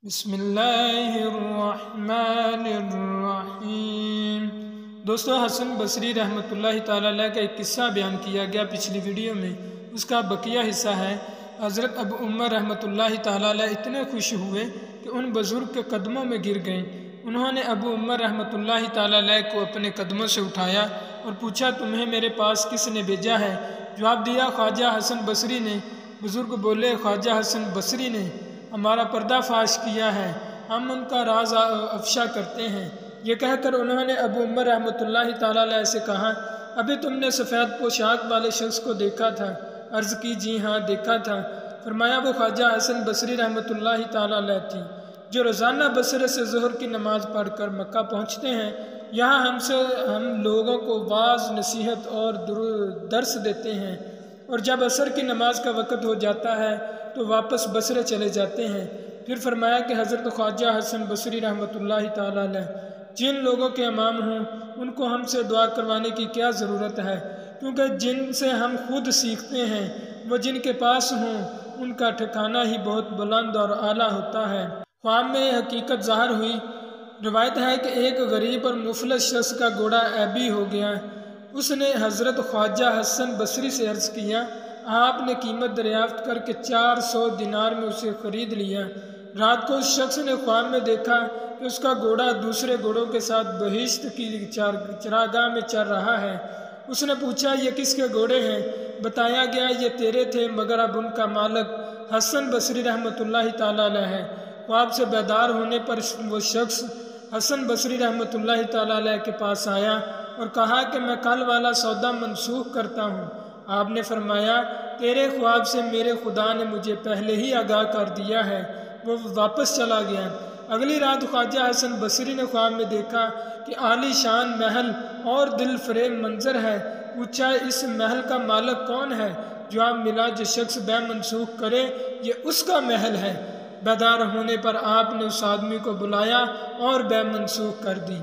بسم اللہ الرحمن الرحیم۔ دوستو، حسن بصری رحمۃ اللہ تعالیٰ علیہ کا ایک قصہ بیان کیا گیا پچھلی ویڈیو میں، اس کا بقیہ حصہ ہے۔ حضرت ابو عمر رحمۃ اللہ تعالیٰ علیہ اتنے خوش ہوئے کہ ان بزرگ کے قدموں میں گر گئیں۔ انہوں نے ابو عمر رحمۃ اللہ تعالیٰ علیہ کو اپنے قدموں سے اٹھایا اور پوچھا، تمہیں میرے پاس کس نے بھیجا ہے؟ جواب دیا، خواجہ حسن بصری نے۔ بزرگ بولے، خواجہ حسن بصری نے ہمارا پردہ فاش کیا ہے، ہم ان کا راز افشا کرتے ہیں۔ یہ کہہ کر انہوں نے ابو عمر رحمۃ اللہ تعالیٰ علیہ سے کہا، ابھی تم نے سفید پوشاک والے شخص کو دیکھا تھا؟ عرض کی، جی ہاں دیکھا تھا۔ فرمایا، وہ خواجہ حسن بصری رحمۃ اللہ تعالیٰ علیہ تھی جو روزانہ بصرے سے ظہر کی نماز پڑھ کر مکہ پہنچتے ہیں۔ یہاں ہم لوگوں کو واعظ، نصیحت اور درس دیتے ہیں، اور جب عصر کی نماز کا وقت ہو جاتا ہے تو واپس بصرے چلے جاتے ہیں۔ پھر فرمایا کہ حضرت خواجہ حسن بصری رحمۃ اللہ تعالیٰ علیہ جن لوگوں کے امام ہوں ان کو ہم سے دعا کروانے کی کیا ضرورت ہے، کیونکہ جن سے ہم خود سیکھتے ہیں وہ جن کے پاس ہوں ان کا ٹھکانہ ہی بہت بلند اور اعلیٰ ہوتا ہے۔ خواب میں یہ حقیقت ظاہر ہوئی۔ روایت ہے کہ ایک غریب اور مفلس شخص کا گھوڑا عیبی ہو گیا۔ اس نے حضرت خواجہ حسن بصری سے عرض کیا، آپ نے قیمت دریافت کر کے 400 دینار میں اسے خرید لیا۔ رات کو اس شخص نے خواب میں دیکھا کہ اس کا گھوڑا دوسرے گھوڑوں کے ساتھ بہشت کی چراگاہ میں چر رہا ہے۔ اس نے پوچھا، یہ کس کے گھوڑے ہیں؟ بتایا گیا، یہ تیرے تھے، مگر اب ان کا مالک حسن بصری رحمۃ اللہ تعالیٰ علیہ ہے۔ خواب سے بیدار ہونے پر وہ شخص حسن بصری رحمۃ اللہ تعالیٰ علیہ کے پاس آیا اور کہا کہ میں کل والا سودا منسوخ کرتا ہوں۔ آپ نے فرمایا، تیرے خواب سے میرے خدا نے مجھے پہلے ہی آگاہ کر دیا ہے۔ وہ واپس چلا گیا۔ اگلی رات خواجہ حسن بصری نے خواب میں دیکھا کہ عالی شان محل اور دل فریب منظر ہے۔ پوچھا، اس محل کا مالک کون ہے؟ جواب ملا، جو شخص بے منسوخ کرے یہ اس کا محل ہے۔ بیدار ہونے پر آپ نے اس آدمی کو بلایا اور بے منسوخ کر دی۔